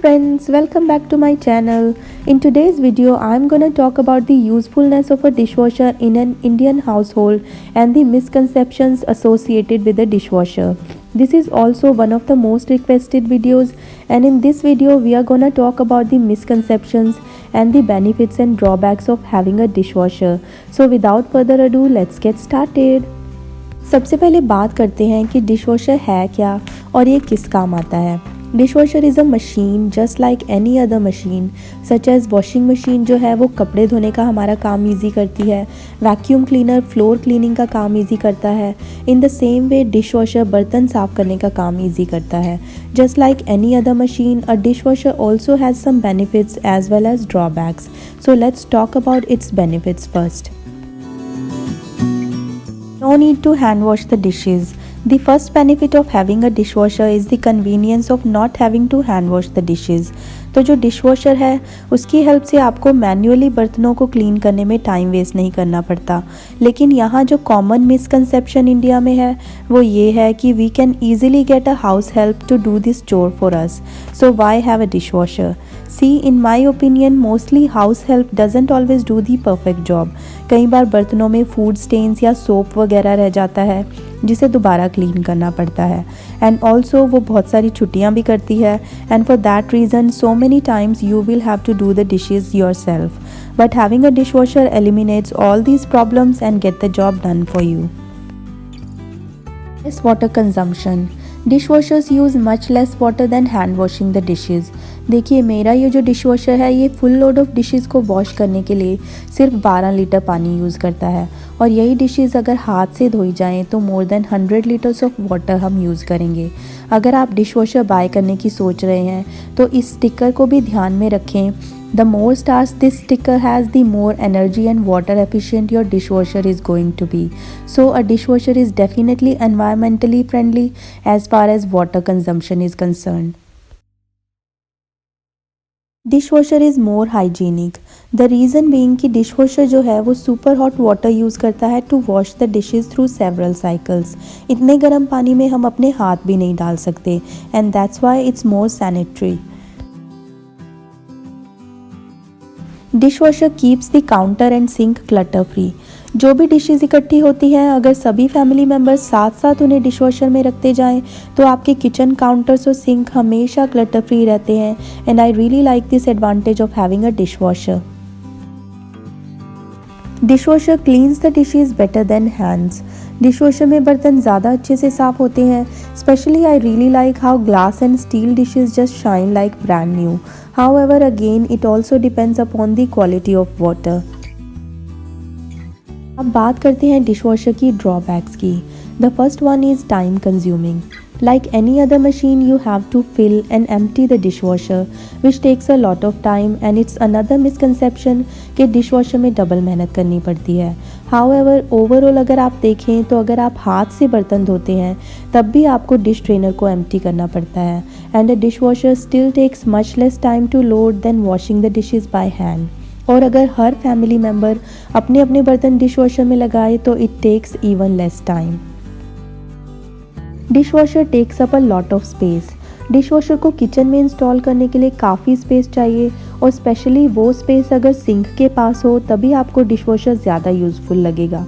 friends, welcome back to my channel. In today's video, I'm gonna talk about the usefulness of a dishwasher in an Indian household and the misconceptions associated with the dishwasher. This is also one of the most requested videos, and in this video we are gonna talk about the misconceptions and the benefits and drawbacks of having a dishwasher. So without further ado, let's get started. सबसे पहले बात करते हैं कि dishwasher है क्या और ये किस काम आता है। Dishwasher is a machine just like any other machine such as washing machine जो है वो कपड़े धोने का हमारा काम इजी करती है। वैक्यूम क्लीनर फ्लोर क्लीनिंग का काम इजी करता है। In the same way dishwasher बर्तन साफ़ करने का काम इजी करता है। Just like any other machine a dishwasher also has some benefits as well as drawbacks. So let's talk about its benefits first. No need to hand wash the dishes. The first benefit of having a dishwasher is the convenience of not having to hand wash the dishes. तो जो dishwasher है उसकी help से आपको manually बर्तनों को clean करने में टाइम वेस्ट नहीं करना पड़ता। लेकिन यहाँ जो कॉमन मिसकंसेप्शन इंडिया में है वो ये है कि we can easily get a house help to do this chore for us, so why have a dishwasher. See in my opinion mostly house help doesn't always do the perfect job. कई बार बर्तनों में food stains या soap वगैरह रह जाता है जिसे दोबारा क्लीन करना पड़ता है, एंड ऑल्सो वो बहुत सारी छुट्टियाँ भी करती है, and for that reason so many times you will have to do the dishes yourself. But having a dishwasher eliminates all these problems and get the job done for you. Less water consumption. Dishwashers use much less water than hand washing the dishes. देखिए मेरा ये जो dishwasher है ये full load of dishes को wash करने के लिए सिर्फ 12 लीटर पानी यूज़ करता है, और यही डिशेस अगर हाथ से धोई जाएं तो more than 100 litres of water हम यूज़ करेंगे। अगर आप डिशवॉशर बाय करने की सोच रहे हैं तो इस स्टिकर को भी ध्यान में रखें। The more stars this sticker has, the more energy and water efficient your dishwasher is going to be. So a dishwasher is definitely environmentally friendly as far as water consumption is concerned. Dishwasher is more hygienic. The reason being कि dishwasher जो है वो super hot water use करता है to wash the dishes through several cycles. इतने गर्म पानी में हम अपने हाथ भी नहीं डाल सकते, and that's why it's more sanitary. Dishwasher keeps the counter and sink clutter free. जो भी डिशेस इकट्ठी होती हैं अगर सभी फैमिली मेम्बर्स साथ साथ उन्हें डिशवॉशर में रखते जाएं तो आपके किचन काउंटर्स और सिंक हमेशा क्लटर फ्री रहते हैं, and I really like this advantage of having a dishwasher. Dishwasher cleans the dishes better than hands. Dishwasher में बर्तन ज़्यादा अच्छे से साफ़ होते हैं। Specially I really like how glass and steel dishes just shine like brand new. However again it also depends upon the quality of water. अब बात करते हैं डिशवॉशर की ड्रॉबैक्स की। The first one is time consuming. Like any other machine, you have to fill and empty the dishwasher, which takes a lot of time, and it's another misconception कि dishwasher में double मेहनत करनी पड़ती है। However, overall अगर आप देखें तो अगर आप हाथ से बर्तन धोते हैं तब भी आपको डिश ट्रेनर को एम्प्टी करना पड़ता है, and a dishwasher still takes much less time to load than washing the dishes by hand. और अगर हर फैमिली मेम्बर अपने अपने बर्तन डिशवॉशर में लगाए तो it takes even less time. Dishwasher takes up a lot of space. Dishwasher को kitchen में इंस्टॉल करने के लिए काफ़ी स्पेस चाहिए, और स्पेशली वो स्पेस अगर सिंक के पास हो तभी आपको डिशवॉशर ज़्यादा यूज़फुल लगेगा।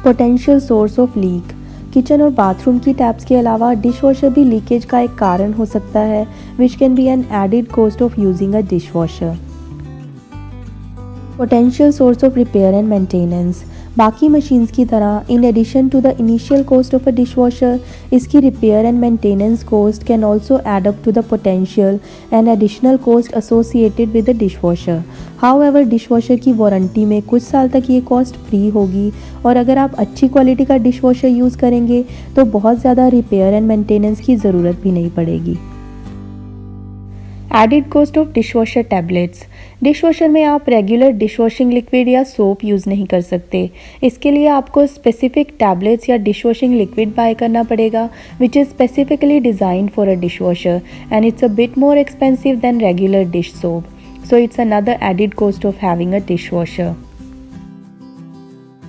Potential source of leak. Kitchen और बाथरूम की टैप्स के अलावा डिशवॉशर भी लीकेज का एक कारण हो सकता है, which can be an added cost of using a dishwasher. Potential source of repair and maintenance. बाकी मशीन्स की तरह in addition to the initial cost of a dishwasher, इसकी repair and maintenance cost can also add up to the potential and additional cost associated with the dishwasher. However dishwasher की warranty में कुछ साल तक ये cost free होगी, और अगर आप अच्छी क्वालिटी का डिशवॉशर यूज़ करेंगे तो बहुत ज़्यादा रिपेयर एंड मेंटेनेंस की ज़रूरत भी नहीं पड़ेगी। Added cost of dishwasher tablets. Dishwasher में आप रेगुलर डिशवॉशिंग लिक्विड या सोप यूज़ नहीं कर सकते। इसके लिए आपको स्पेसिफिक टैबलेट्स या डिशवॉशिंग लिक्विड बाय करना पड़ेगा, which is specifically designed for a dishwasher, and it's a bit more expensive than regular dish soap, so it's another added cost of having a dishwasher.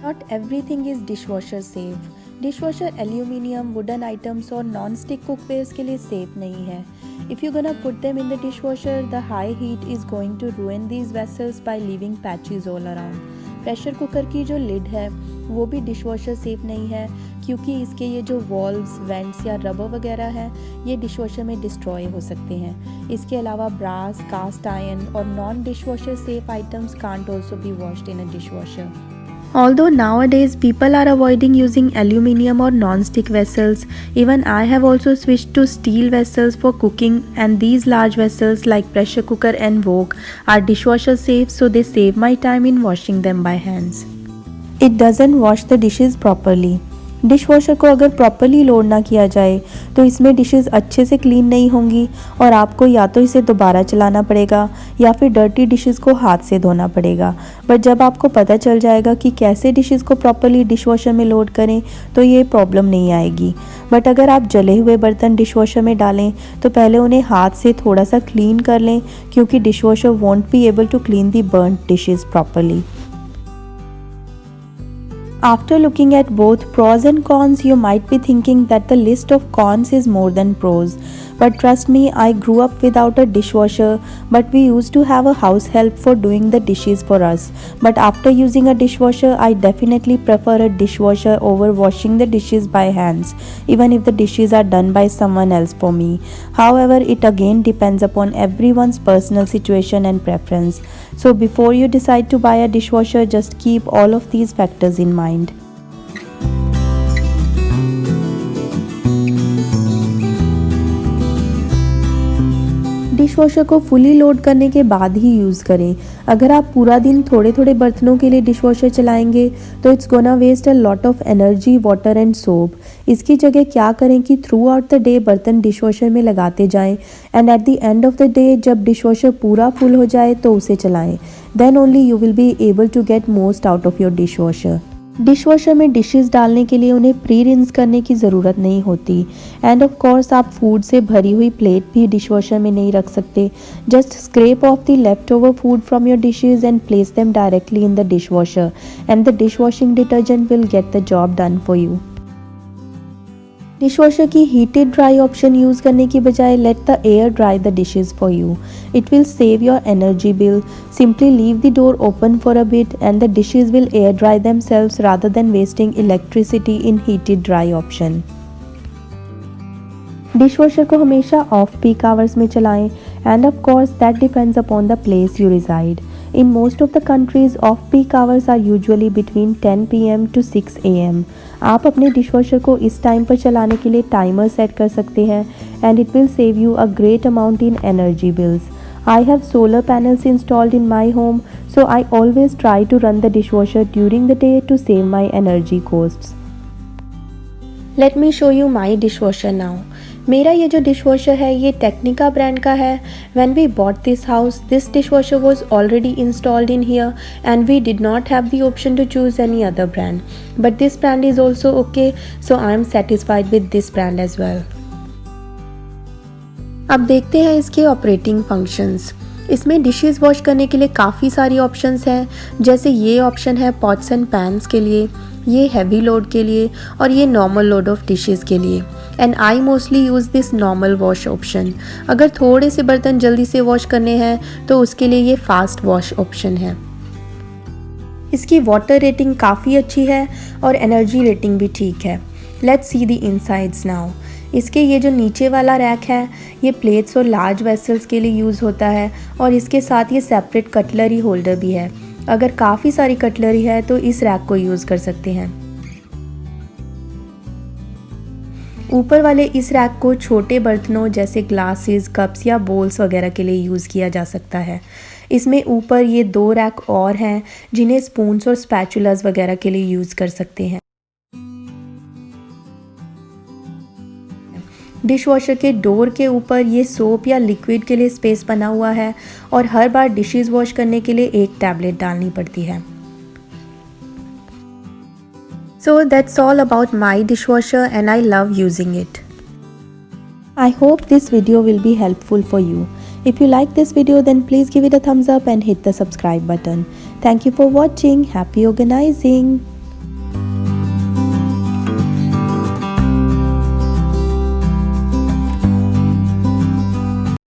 Not everything is dishwasher safe. Dishwasher aluminium, wooden items और non stick cookwares के लिए safe नहीं है. If you're gonna put them in the dishwasher, the high heat is going to ruin these vessels by leaving patches all around. Pressure cooker की जो lid है वो भी डिशवॉशर सेफ नहीं है, क्योंकि इसके ये जो वॉल्व्स, वेंट्स या रबर वगैरह हैं ये डिशवॉशर में डिस्ट्रॉय हो सकते हैं. इसके अलावा ब्रास, कास्ट आयरन और non dishwasher safe items can't also be washed in a dishwasher. Although nowadays people are avoiding using aluminium or non-stick vessels, even I have also switched to steel vessels for cooking, and these large vessels like pressure cooker and wok are dishwasher safe, so they save my time in washing them by hands. It doesn't wash the dishes properly. Dishwasher को अगर properly load ना किया जाए तो इसमें dishes अच्छे से clean नहीं होंगी और आपको या तो इसे दोबारा चलाना पड़ेगा या फिर डर्टी डिशेस को हाथ से धोना पड़ेगा. बट जब आपको पता चल जाएगा कि कैसे डिशेस को प्रॉपरली डिशवॉशर में लोड करें तो ये प्रॉब्लम नहीं आएगी. बट अगर आप जले हुए बर्तन डिशवॉशर में डालें तो पहले उन्हें हाथ से थोड़ा सा क्लीन कर लें, क्योंकि dishwasher won't be able to clean the burned dishes properly. After looking at both pros and cons, you might be thinking that the list of cons is more than pros. But trust me, I grew up without a dishwasher, but we used to have a house help for doing the dishes for us. But after using a dishwasher, I definitely prefer a dishwasher over washing the dishes by hands, even if the dishes are done by someone else for me. However, it again depends upon everyone's personal situation and preference. So before you decide to buy a dishwasher, just keep all of these factors in mind. Dishwasher को fully load करने के बाद ही use करें. अगर आप पूरा दिन थोड़े थोड़े बर्तनों के लिए डिशवॉशर चलाएंगे तो it's gonna waste a lot of energy, water and soap. इसकी जगह क्या करें कि थ्रू आउट द डे बर्तन डिशवॉशर में लगाते जाएं and at the end of the day जब डिशवॉशर पूरा फुल हो जाए तो उसे चलाएं. Then only you will be able to get most out of your dishwasher. Dishwasher में डिशेस डालने के लिए उन्हें प्री रिंस करने की ज़रूरत नहीं होती. एंड ऑफ कोर्स आप फूड से भरी हुई प्लेट भी डिशवॉशर में नहीं रख सकते. Just scrap of the left over food from your dishes and place them directly in the dishwasher and the dishwashing detergent will get the job done for you. Dishwasher की heated dry option use करने की बजाय let the air dry the dishes for you. It will save your energy bill. Simply leave the door open for a bit and the dishes will air dry themselves rather than wasting electricity in heated dry option. Dishwasher को हमेशा off peak hours में चलाएं and of course that depends upon the place you reside. In most of the countries, off-peak hours are usually between 10 p.m. to 6 a.m. आप अपने dishwasher को इस time पर चलाने के लिए टाइमर सेट कर सकते हैं and it will save you a great amount in energy bills. I have solar panels installed in my home, so I always try to run the dishwasher during the day to save my energy costs. Let me show you my dishwasher now. मेरा ये जो dishwasher है ये Technica brand का है. When we bought this house, this dishwasher was already installed in here and we did not have the option to choose any other brand. But this brand is also okay, so I am satisfied with this brand as well. अब देखते हैं इसके operating functions. इसमें dishes wash करने के लिए काफ़ी सारी ऑप्शंस हैं. जैसे ये ऑप्शन है पॉट्स एंड पैन्स के लिए, ये हैवी लोड के लिए और ये नॉर्मल लोड ऑफ डिशेस के लिए. And I mostly use this normal wash option. अगर थोड़े से बर्तन जल्दी से वॉश करने हैं तो उसके लिए ये फास्ट वॉश ऑप्शन है. इसकी वाटर रेटिंग काफ़ी अच्छी है और एनर्जी रेटिंग भी ठीक है. Let's see the insides now. इसके ये जो नीचे वाला रैक है ये प्लेट्स और लार्ज वेसल्स के लिए यूज़ होता है और इसके साथ ये सेपरेट कटलरी होल्डर भी है. अगर काफ़ी सारी कटलरी है तो इस रैक को यूज़ कर सकते हैं. ऊपर वाले इस रैक को छोटे बर्तनों जैसे ग्लासेस, कप्स या बोल्स वगैरह के लिए यूज़ किया जा सकता है. इसमें ऊपर ये 2 रैक और हैं जिन्हें स्पून्स और स्पैचुलास वगैरह के लिए यूज़ कर सकते हैं. डिशवॉशर के डोर के ऊपर ये सोप या लिक्विड के लिए स्पेस बना हुआ है और हर बार डिशेस वॉश करने के लिए एक टैबलेट डालनी पड़ती है. So that's all about my dishwasher and I love using it. I hope this video will be helpful for you. If you like this video then please give it a thumbs up and hit the subscribe button. Thank you for watching. Happy organizing.